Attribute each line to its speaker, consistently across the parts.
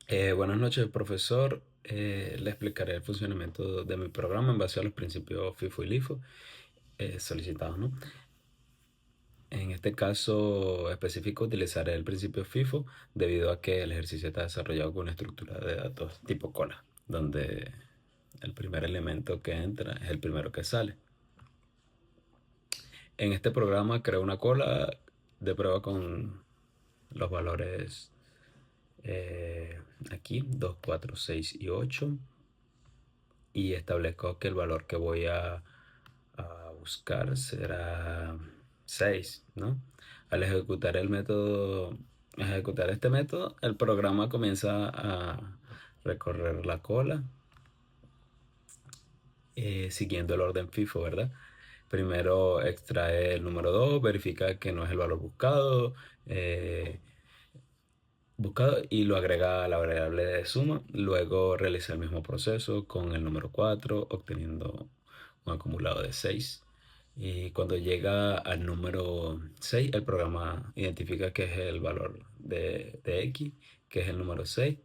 Speaker 1: Buenas noches, profesor. Le explicaré el funcionamiento de mi programa en base a los principios FIFO y LIFO solicitados, ¿no? En este caso específico utilizaré el principio FIFO debido a que el ejercicio está desarrollado con una estructura de datos tipo cola, donde el primer elemento que entra es el primero que sale. En este programa creo una cola de prueba con los valores aquí, 2, 4, 6 y 8, y establezco que el valor que voy a buscar será 6, ¿no? Al ejecutar este método, el programa comienza a recorrer la cola siguiendo el orden FIFO, ¿verdad? Primero extrae el número 2, verifica que no es el valor eh, buscado y lo agrega a la variable de suma. Luego realiza el mismo proceso con el número 4, obteniendo un acumulado de 6. Y cuando llega al número 6, el programa identifica que es el valor de x, que es el número 6,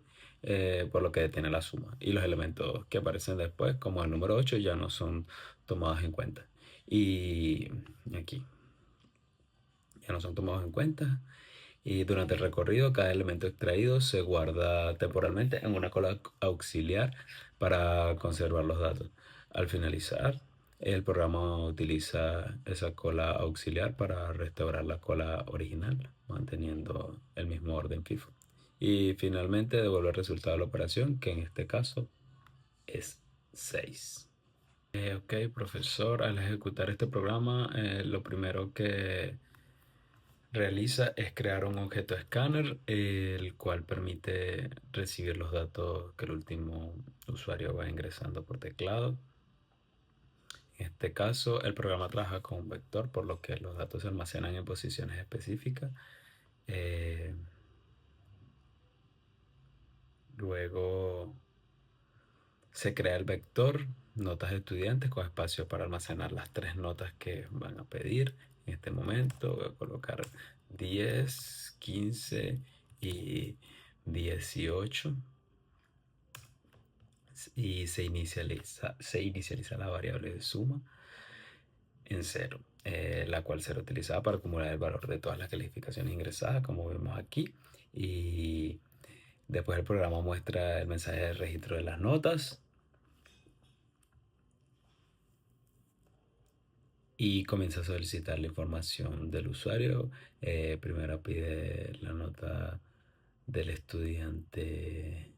Speaker 1: por lo que detiene la suma. Y los elementos que aparecen después, como el número 8, ya no son tomados en cuenta. Y aquí ya no son tomados en cuenta. Y durante el recorrido, cada elemento extraído se guarda temporalmente en una cola auxiliar para conservar los datos. Al finalizar, el programa utiliza esa cola auxiliar para restaurar la cola original, manteniendo el mismo orden FIFO. Y finalmente devuelve el resultado de la operación, que en este caso es 6. Ok, profesor, al ejecutar este programa, lo primero que realiza es crear un objeto escáner, el cual permite recibir los datos que el último usuario va ingresando por teclado. En este caso, el programa trabaja con un vector, por lo que los datos se almacenan en posiciones específicas. Eh, Luego se crea el vector, notas de estudiantes con espacio para almacenar las tres notas que van a pedir. En este momento voy a colocar 10, 15 y 18 y se inicializa la variable de suma en cero, la cual será utilizada para acumular el valor de todas las calificaciones ingresadas, como vemos aquí. Y después el programa muestra el mensaje de registro de las notas y comienza a solicitar la información del usuario. Primero pide la nota del estudiante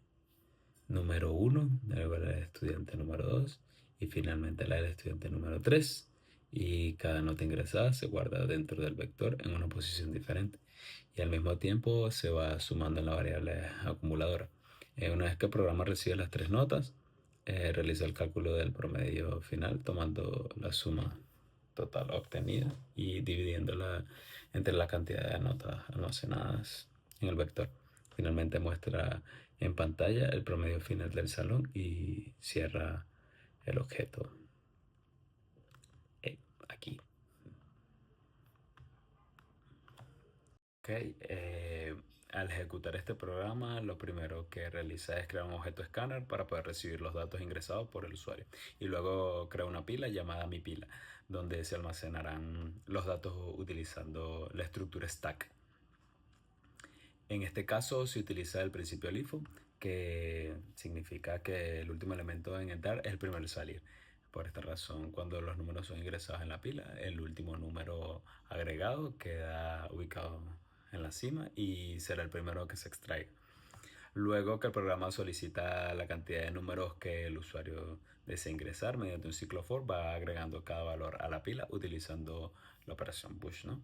Speaker 1: número 1, luego la del estudiante número 2 y finalmente la del estudiante número 3. Y cada nota ingresada se guarda dentro del vector en una posición diferente y al mismo tiempo se va sumando en la variable acumuladora. Una vez que el programa recibe las tres notas, realiza el cálculo del promedio final tomando la suma total obtenida y dividiéndola entre la cantidad de notas almacenadas en el vector. Finalmente muestra en pantalla el promedio final del salón y cierra el objeto aquí. Ok, al ejecutar este programa, lo primero que realiza es crear un objeto escáner para poder recibir los datos ingresados por el usuario. Y luego crea una pila llamada mi pila, donde se almacenarán los datos utilizando la estructura stack. En este caso se utiliza el principio LIFO, que significa que el último elemento en entrar es el primero en salir. Por esta razón, cuando los números son ingresados en la pila, el último número agregado queda ubicado en la cima y será el primero que se extraiga. Luego que el programa solicita la cantidad de números que el usuario desea ingresar mediante un ciclo for, va agregando cada valor a la pila utilizando la operación push, ¿no?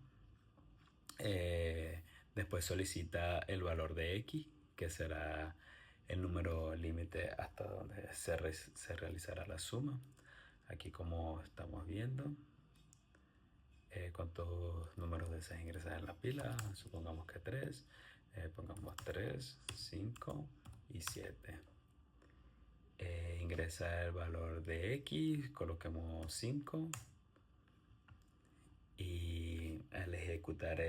Speaker 1: Después solicita el valor de x, que será el número límite hasta donde se realizará la suma. Aquí como estamos viendo, cuántos números deseas ingresar en la pila. Supongamos que 3. Pongamos 3, 5 y 7. Ingresa el valor de x, coloquemos 5. Y al ejecutar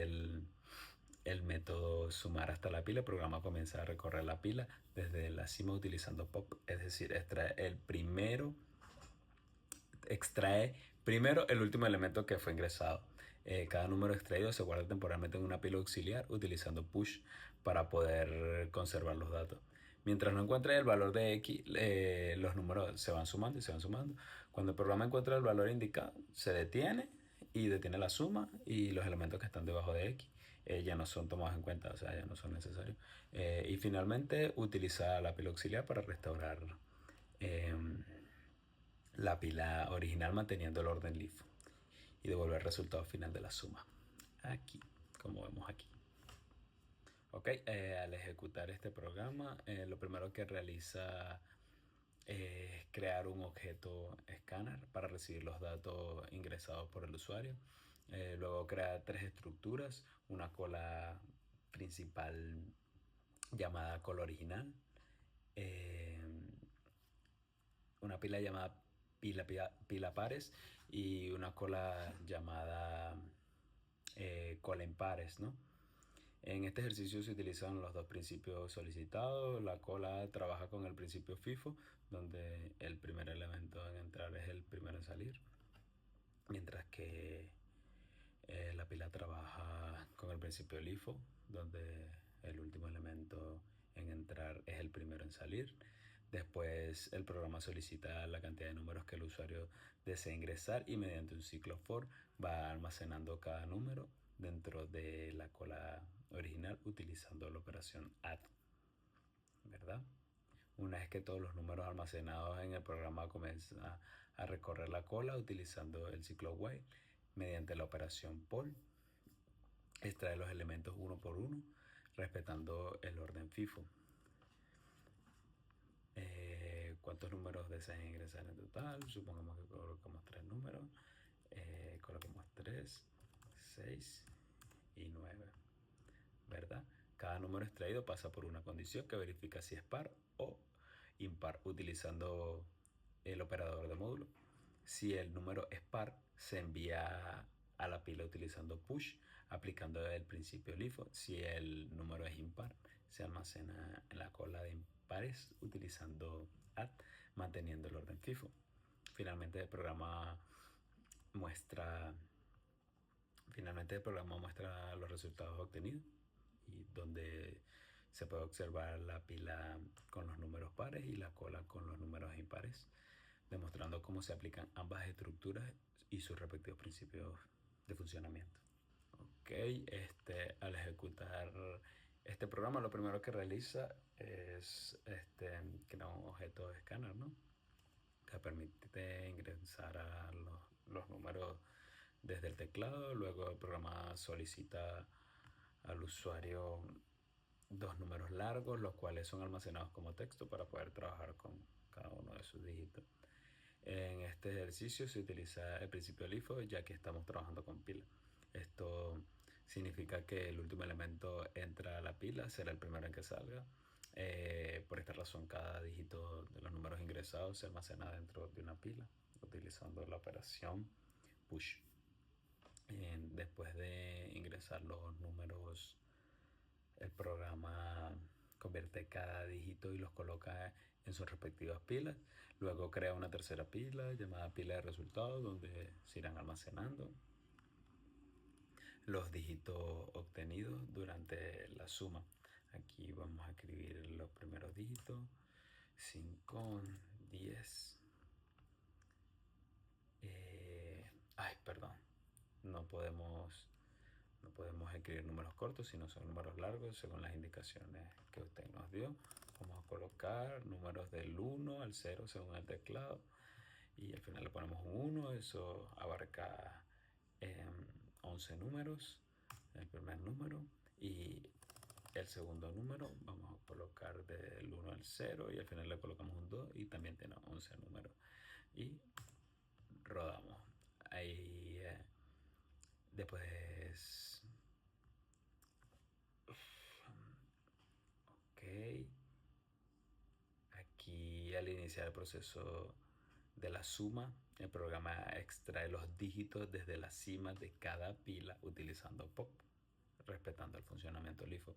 Speaker 1: el método sumar hasta la pila. El programa comienza a recorrer la pila desde la cima utilizando pop, es decir, extrae primero el último elemento que fue ingresado. Cada número extraído se guarda temporalmente en una pila auxiliar utilizando push para poder conservar los datos. Mientras no encuentre el valor de X, los números se van sumando y se van sumando. Cuando el programa encuentra el valor indicado, se detiene y detiene la suma, y los elementos que están debajo de X ya no son tomados en cuenta, o sea, ya no son necesarios. Y finalmente utiliza la pila auxiliar para restaurar eh, la pila original manteniendo el orden LIFO y devolver el resultado final de la suma. Aquí, como vemos aquí. Ok, al ejecutar este programa, lo primero que realiza es crear un objeto escáner para recibir los datos ingresados por el usuario. Luego crea tres estructuras: una cola principal llamada cola original, eh, una pila llamada pila pares y una cola llamada cola en pares, ¿no? En este ejercicio se utilizan los dos principios solicitados. La cola trabaja con el principio FIFO, donde el primer elemento en entrar es el primero en salir, mientras que la pila trabaja con el principio LIFO, donde el último elemento en entrar es el primero en salir. Después el programa solicita la cantidad de números que el usuario desea ingresar y mediante un ciclo for va almacenando cada número dentro de la cola original utilizando la operación add, ¿verdad? Una vez que todos los números almacenados en el programa comienzan a recorrer la cola utilizando el ciclo while, mediante la operación poll extrae los elementos uno por uno respetando el orden FIFO. ¿Cuántos números desean ingresar en total? Supongamos que colocamos 3 números. Coloquemos 3, 6 y 9, ¿verdad? Cada número extraído pasa por una condición que verifica si es par o impar utilizando el operador de módulo. Si el número es par, se envía a la pila utilizando push, aplicando el principio LIFO. Si el número es impar, se almacena en la cola de impares utilizando add, manteniendo el orden FIFO. Finalmente el programa muestra los resultados obtenidos, y donde se puede observar la pila con los números pares y la cola con los números impares, demostrando cómo se aplican ambas estructuras y sus respectivos principios de funcionamiento. Ok, al ejecutar este programa, lo primero que realiza es crear un objeto de escáner, ¿no? Que permite ingresar a los números desde el teclado. Luego el programa solicita al usuario dos números largos, los cuales son almacenados como texto para poder trabajar con cada uno de sus dígitos. En este ejercicio se utiliza el principio LIFO, ya que estamos trabajando con pila. Esto significa que el último elemento entra a la pila, será el primero en que salga. Por esta razón, cada dígito de los números ingresados se almacena dentro de una pila, utilizando la operación push. Después de ingresar los números, el programa convierte cada dígito y los coloca en sus respectivas pilas. Luego crea una tercera pila llamada pila de resultados, donde se irán almacenando los dígitos obtenidos durante la suma. Aquí vamos a escribir los primeros dígitos: 5, 10. Perdón. No podemos escribir números cortos, sino son números largos según las indicaciones que usted nos dio. Vamos a colocar números del 1 al 0 según el teclado, y al final le ponemos un 1. Eso abarca 11 números, el primer número, y el segundo número vamos a colocar del 1 al 0 y al final le colocamos un 2 y también tiene 11 números, y rodamos. Ahí después, ok, aquí al iniciar el proceso de la suma, el programa extrae los dígitos desde la cima de cada pila utilizando pop, respetando el funcionamiento LIFO.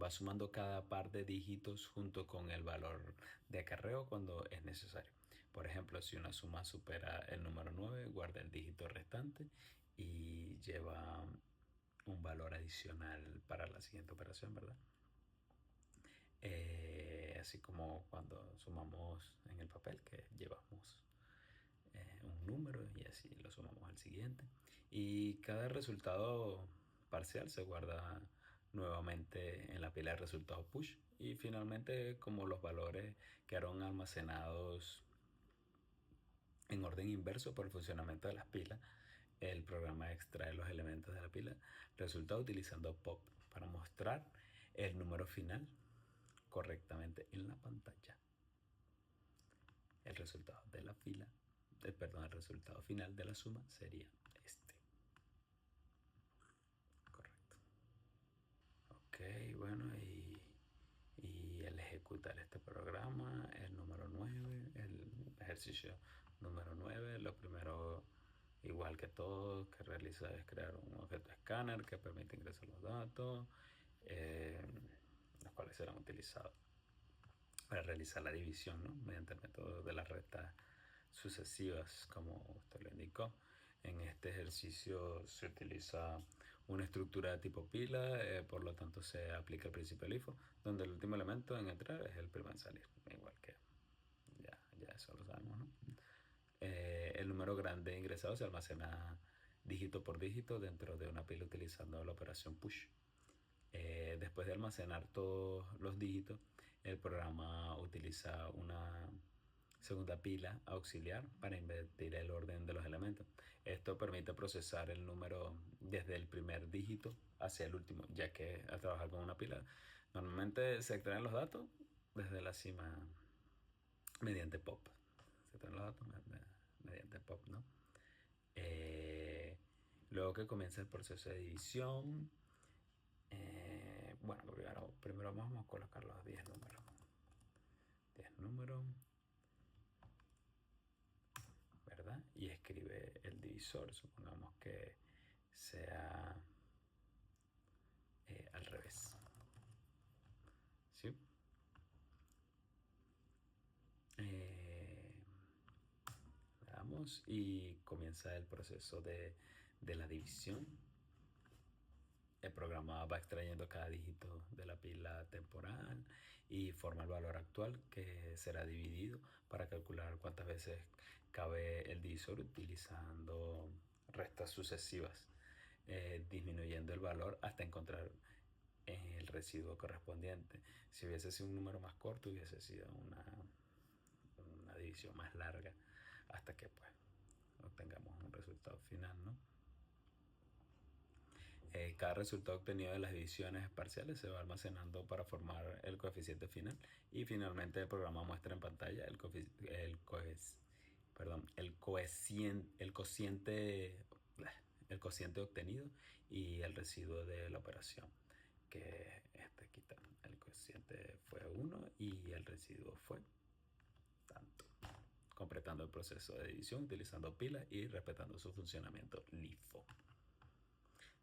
Speaker 1: Va sumando cada par de dígitos junto con el valor de acarreo cuando es necesario. Por ejemplo, si una suma supera el número 9, guarda el dígito restante y lleva un valor adicional para la siguiente operación, ¿verdad? Así como cuando sumamos en el papel, que llevamos un número y así lo sumamos al siguiente. Y cada resultado parcial se guarda nuevamente en la pila de resultados push. Y finalmente, como los valores quedaron almacenados en orden inverso por el funcionamiento de las pilas, el programa extrae los elementos de la pila resultado utilizando pop para mostrar el número final correctamente en la pantalla. El resultado de la fila, el resultado final de la suma sería este. Correcto. Ok, bueno, y al ejecutar este programa, el número 9, el ejercicio número 9, lo primero, igual que todo, que realiza es crear un objeto escáner que permite ingresar los datos, eh, los cuales serán utilizados para realizar la división, ¿no? Mediante el método de las rectas sucesivas, como usted lo indicó. En este ejercicio se utiliza una estructura de tipo pila, por lo tanto se aplica el principio del LIFO, donde el último elemento en entrar es el primero en salir, igual que ya eso lo sabemos, ¿no? El número grande ingresado se almacena dígito por dígito dentro de una pila utilizando la operación push. Después de almacenar todos los dígitos, el programa utiliza una segunda pila auxiliar para invertir el orden de los elementos. Esto permite procesar el número desde el primer dígito hacia el último, ya que al trabajar con una pila, normalmente se extraen los datos desde la cima mediante pop. Se extraen los datos mediante pop, ¿no? Eh, Luego que comienza el proceso de división, bueno, primero vamos a colocar los 10 números. 10 números, ¿verdad? Y escribe el divisor, supongamos que sea al revés. ¿Sí? Veamos y comienza el proceso de la división. El programa va extrayendo cada dígito de la pila temporal y forma el valor actual que será dividido para calcular cuántas veces cabe el divisor utilizando restas sucesivas, disminuyendo el valor hasta encontrar el residuo correspondiente. Si hubiese sido un número más corto, hubiese sido una división más larga hasta que pues obtengamos un resultado final, ¿no? Cada resultado obtenido de las divisiones parciales se va almacenando para formar el coeficiente final y finalmente el programa muestra en pantalla el cociente obtenido y el residuo de la operación, que quita el cociente fue 1 y el residuo fue tanto, completando el proceso de división utilizando pilas y respetando su funcionamiento LIFO.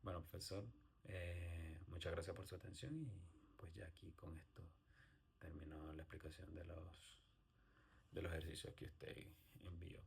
Speaker 1: Bueno, profesor, muchas gracias por su atención y pues ya aquí con esto termino la explicación de los ejercicios que usted envió.